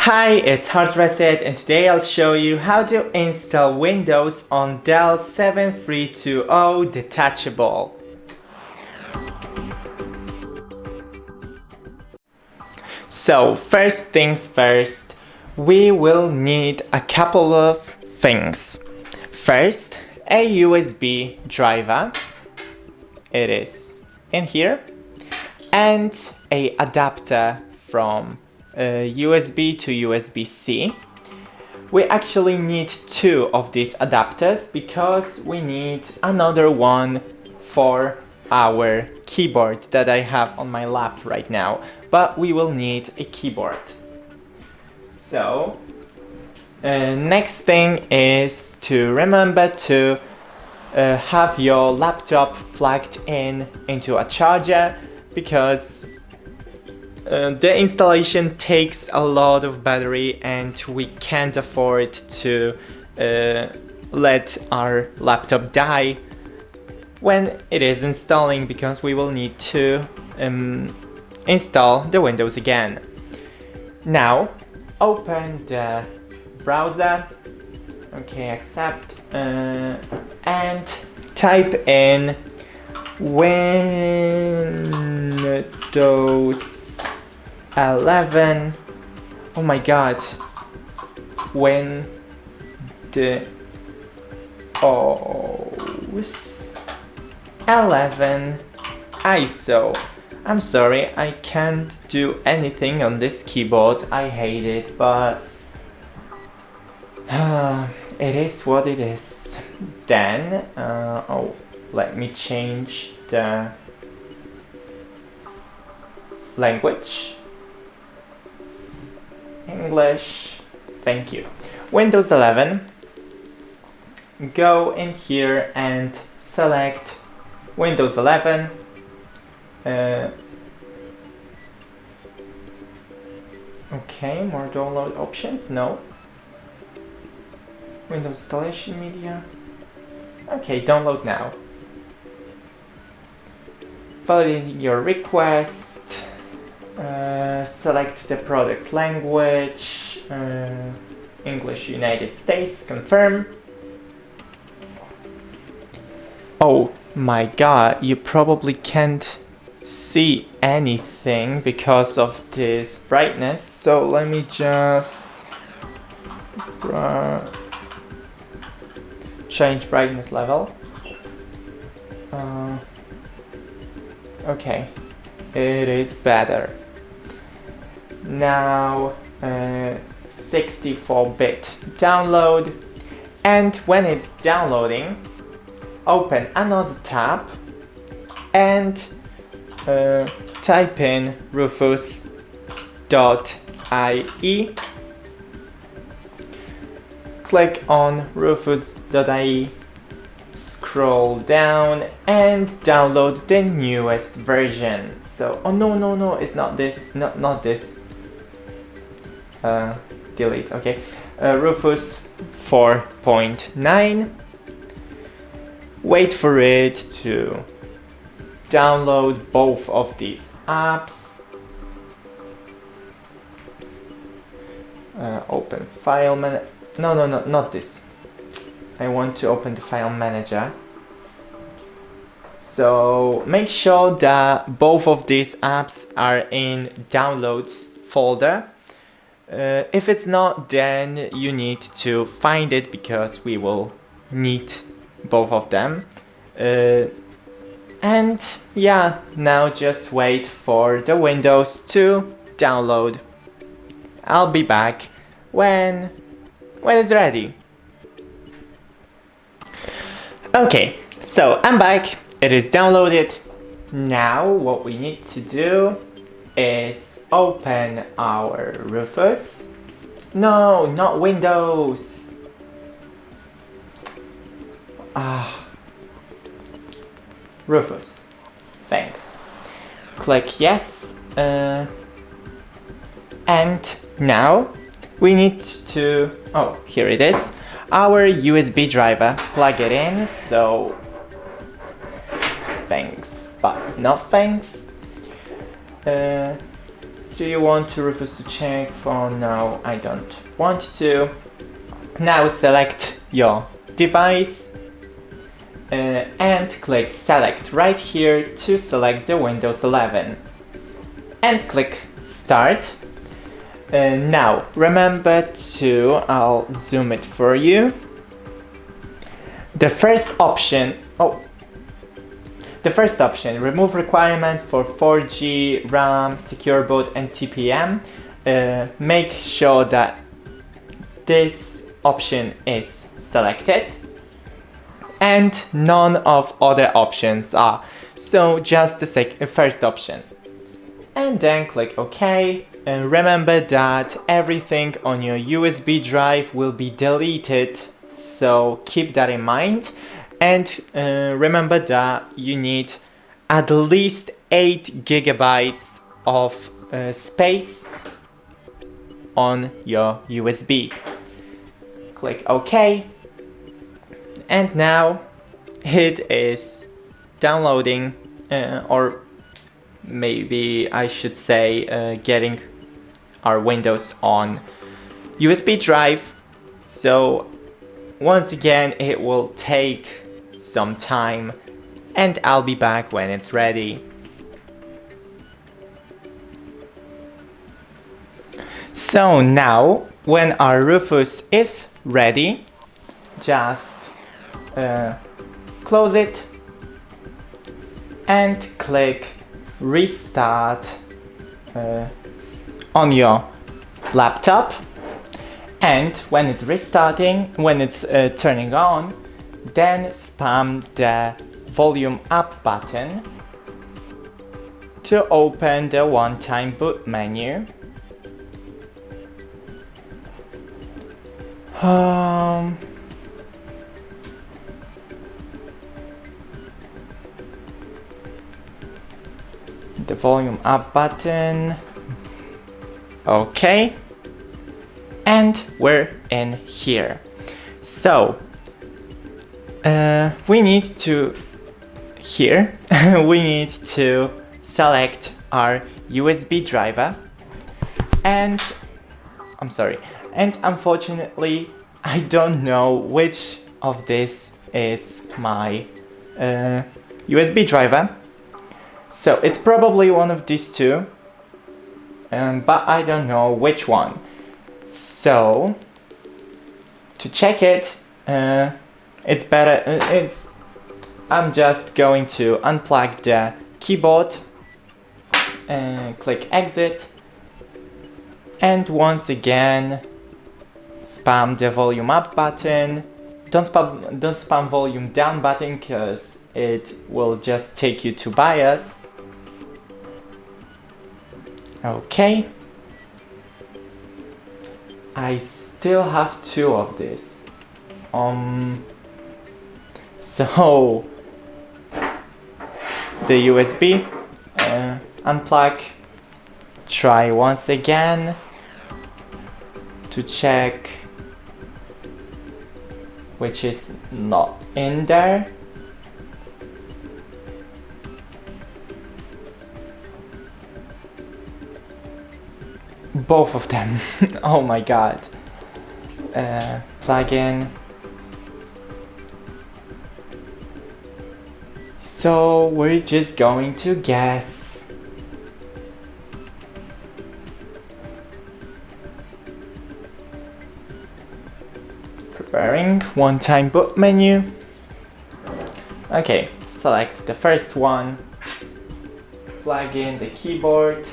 Hi, it's HardReset and today I'll show you how to install Windows on DELL 7320 Detachable. So first things first, we will need a couple of things. First, a USB driver, it is in here, and a adapter from USB to USB-C. We actually need two of these adapters because we need another one for our keyboard that I have on my lap right now, but we will need a keyboard. So next thing is to remember to have your laptop plugged into a charger, because the installation takes a lot of battery and we can't afford to let our laptop die when it is installing, because we will need to install the Windows again. Now open the browser, okay, accept, and type in Windows 11. Oh my god. Windows 11 ISO. I'm sorry, I can't do anything on this keyboard. I hate it, but it is what it is. Then, let me change the language. English. Thank you. Windows 11. Go in here and select Windows 11. Okay, more download options. No. Windows installation media. Okay, download now. Validating your request. Select the product language. English United States. Confirm. Oh my god, you probably can't see anything because of this brightness, so let me just change brightness level. Okay, it is better. Now 64-bit download, and when it's downloading, open another tab and type in Rufus.ie. Click on Rufus.ie, scroll down and download the newest version. So, oh no, it's not this, not this. Delete, okay. Rufus 4.9. Wait for it to download both of these apps. Open file manager. No, not this. I want to open the file manager. So make sure that both of these apps are in downloads folder. If it's not, then you need to find it, because we will need both of them. And yeah, now just wait for the Windows to download. I'll be back when it's ready. Okay, so I'm back. It is downloaded. Now what we need to do is open our Rufus. No, not Windows. Rufus. Thanks. Click yes. And now we need to, oh, here it is, our USB driver. Plug it in. So thanks, but not thanks. Do you want to Rufus to check for? No, I don't want to. Now select your device and click select right here to select the Windows 11 and click start. Now remember to, I'll zoom it for you. The first option, remove requirements for 4G, RAM, secure boot and TPM. Make sure that this option is selected and none of other options are. So just the first option. And then click OK. And remember that everything on your USB drive will be deleted, so keep that in mind. And remember that you need at least 8 gigabytes of space on your USB. Click OK. And now it is downloading, or maybe I should say getting our Windows on USB drive. So once again it will take some time and I'll be back when it's ready. So now when our Rufus is ready, just close it and click restart on your laptop. And when it's restarting, when it's turning on, then spam the volume up button to open the one-time boot menu. The volume up button. Okay. And we're in here. So we need to select our USB driver, and unfortunately I don't know which of this is my USB driver. So it's probably one of these two, but I don't know which one. So to check it, it's better. I'm just going to unplug the keyboard and click exit, and once again spam the volume up button. Don't spam volume down button because it will just take you to BIOS. Okay. I still have 2 of this. So the USB, unplug, try once again to check which is not in there. Both of them. Oh my god. Plug in. So we're just going to guess. Preparing one-time boot menu. Okay, select the first one. Plug in the keyboard.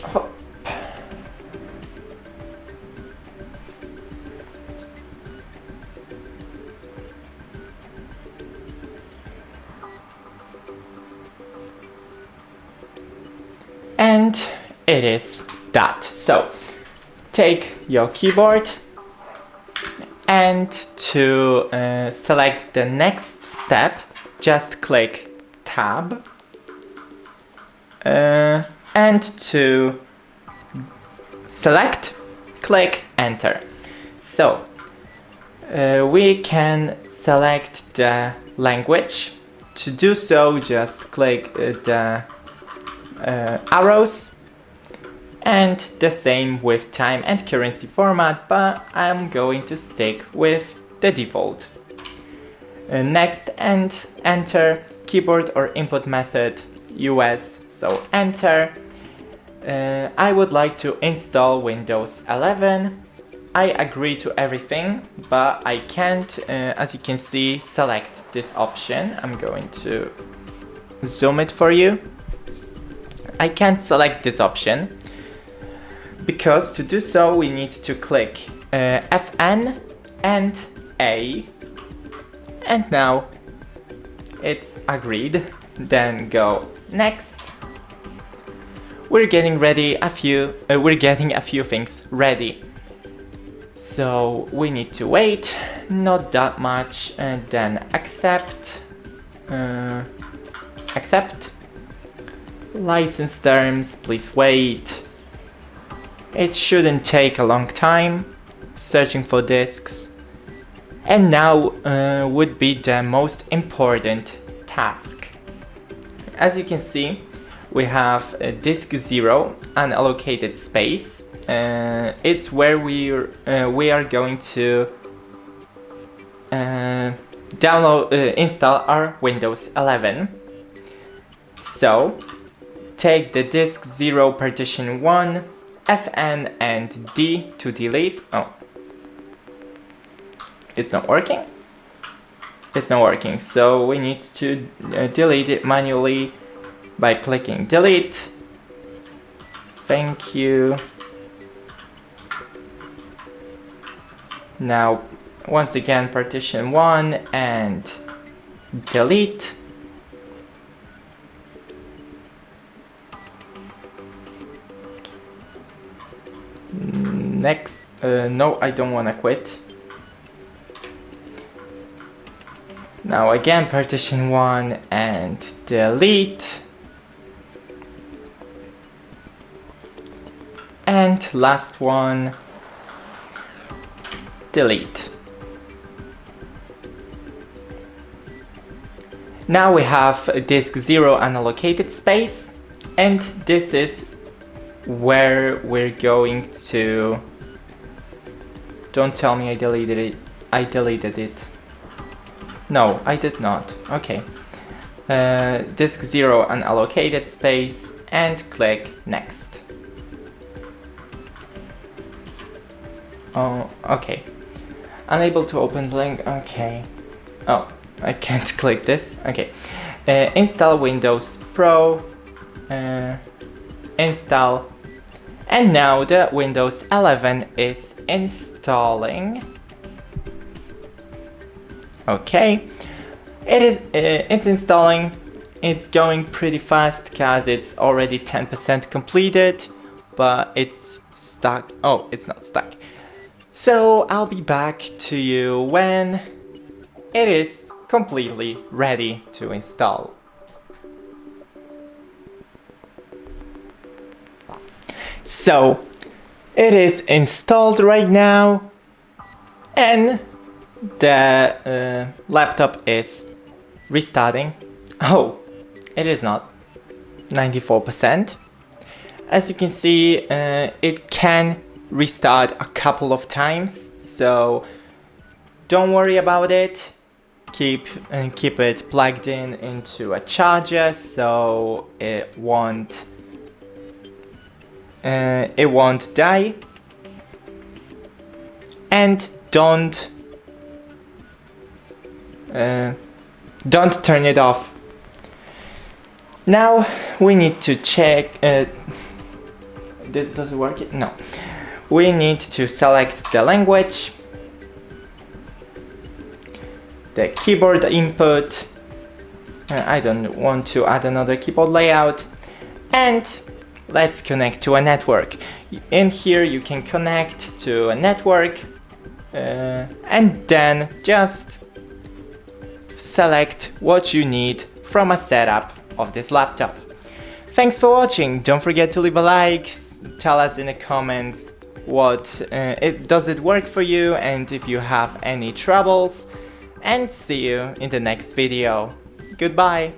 Hop. And it is that. So take your keyboard and to select the next step, just click Tab, and to select, click Enter. So we can select the language. To do so, just click the arrows, and the same with time and currency format, but I'm going to stick with the default. Next, and enter keyboard or input method US, so enter. I would like to install Windows 11. I agree to everything, but I can't, as you can see, select this option. I'm going to zoom it for you. I can't select this option because to do so we need to click FN and A, and now it's agreed. Then go next. We're getting a few things ready. So we need to wait, not that much, and then accept. Accept. License terms, please wait. It shouldn't take a long time. Searching for disks. And now would be the most important task. As you can see, we have disk 0, unallocated space. It's where we are going to install our Windows 11. So take the disk 0 partition 1, FN and D to delete. Oh, it's not working? It's not working, so we need to delete it manually by clicking delete. Thank you. Now, once again, partition 1 and delete. Next, no, I don't want to quit. Now again, partition 1 and delete. And last one, delete. Now we have disk 0 unallocated space, and this is where we're going to... Don't tell me I deleted it. I deleted it. No, I did not. Okay. Disk 0 unallocated space and click next. Oh, okay. Unable to open link. Okay. Oh, I can't click this. Okay. Install Windows Pro. Install. And now the Windows 11 is installing. Okay. It's installing. It's going pretty fast because it's already 10% completed, but it's stuck. Oh, it's not stuck. So I'll be back to you when it is completely ready to install. So it is installed right now, and the laptop is restarting. Oh, it is not. 94%. As you can see, it can restart a couple of times, so don't worry about it. Keep it plugged into a charger so it won't die, and don't turn it off. Now we need to check. This doesn't work. No, we need to select the language, the keyboard input. I don't want to add another keyboard layout, and let's connect to a network. In here you can connect to a network, and then just select what you need from a setup of this laptop. Thanks for watching. Don't forget to leave a like, tell us in the comments does it work for you, and if you have any troubles, and see you in the next video. Goodbye.